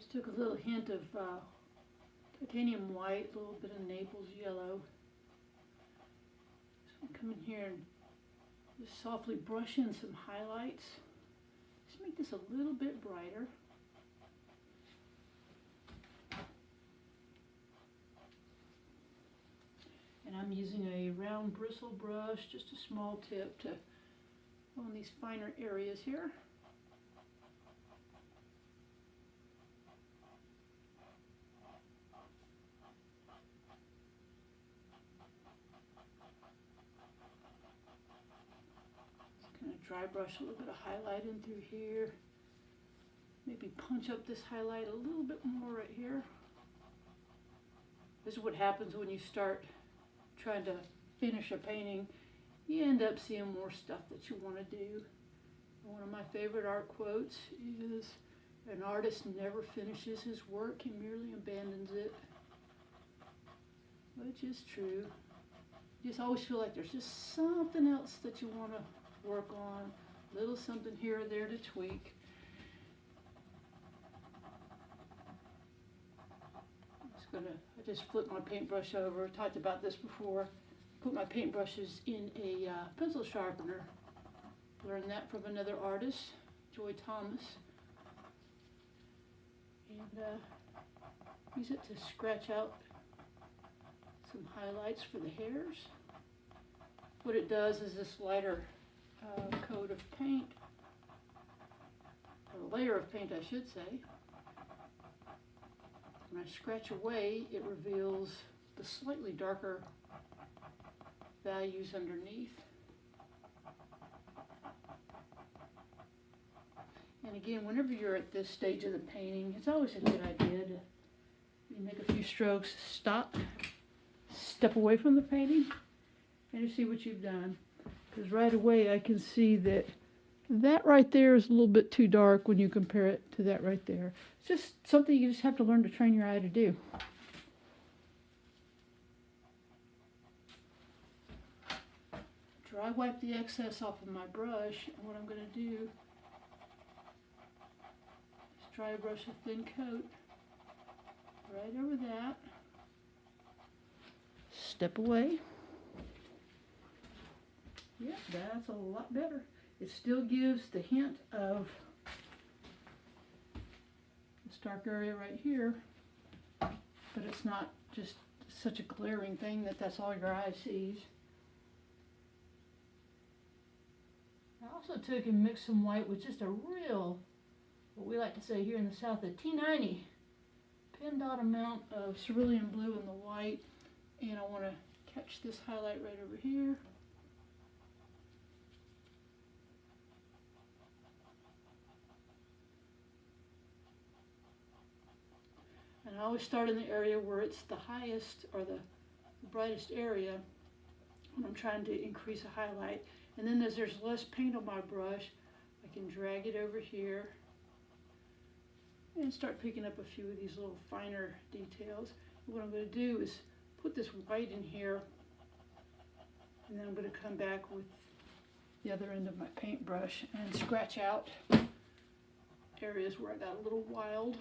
Just took a little hint of titanium white, a little bit of Naples yellow. So I'm come in here and just softly brush in some highlights. Just make this a little bit brighter. And I'm using a round bristle brush, just a small tip to go on these finer areas here. Just kind of dry brush a little bit of highlight in through here. Maybe punch up this highlight a little bit more right here. This is what happens when you start trying to finish a painting. You end up seeing more stuff that you want to do. One of my favorite art quotes is, "An artist never finishes his work, he merely abandons it." Which is true. You just always feel like there's just something else that you want to work on, a little something here or there to tweak. I just flipped my paintbrush over. I talked about this before. Put my paintbrushes in a pencil sharpener. Learned that from another artist, Joy Thomas. And use it to scratch out some highlights for the hairs. What it does is this lighter coat of paint, or layer of paint I should say, when I scratch away, it reveals the slightly darker values underneath. And again, whenever you're at this stage of the painting, it's always a good idea to make a few strokes, stop, step away from the painting, and to see what you've done. Because right away I can see that that right there is a little bit too dark when you compare it to that right there. It's just something you just have to learn to train your eye to do. Dry wipe the excess off of my brush, and what I'm going to do is dry brush a thin coat right over that. Step away. Yep, that's a lot better. It still gives the hint of this dark area right here, but it's not just such a glaring thing that that's all your eye sees. I also took and mixed some white with just a real, what we like to say here in the South, a T90 pin dot amount of cerulean blue in the white, and I want to catch this highlight right over here. And I always start in the area where it's the highest or the brightest area when I'm trying to increase a highlight. And then as there's less paint on my brush, I can drag it over here and start picking up a few of these little finer details. And what I'm going to do is put this white in here, and then I'm going to come back with the other end of my paintbrush and scratch out areas where I got a little wild.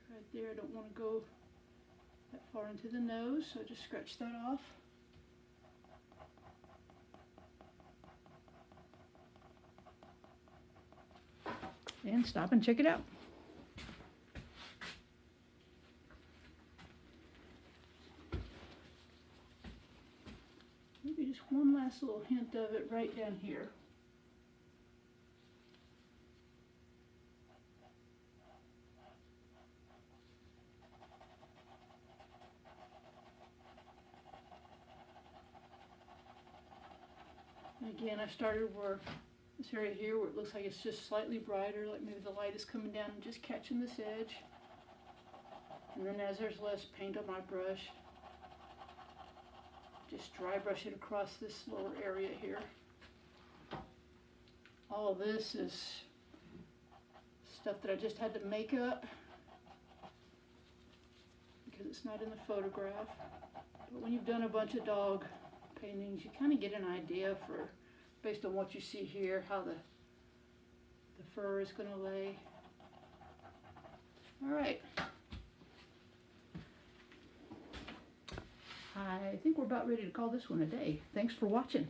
Right there, I don't want to go that far into the nose, so just scratch that off. And stop and check it out. Maybe just one last little hint of it right down here. And again, I started where this area here where it looks like it's just slightly brighter, like maybe the light is coming down and just catching this edge. And then as there's less paint on my brush, just dry brush it across this lower area here. All of this is stuff that I just had to make up because it's not in the photograph. But when you've done a bunch of dog paintings, you kind of get an idea for, based on what you see here, how the the fur is going to lay. All right. I think we're about ready to call this one a day. Thanks for watching.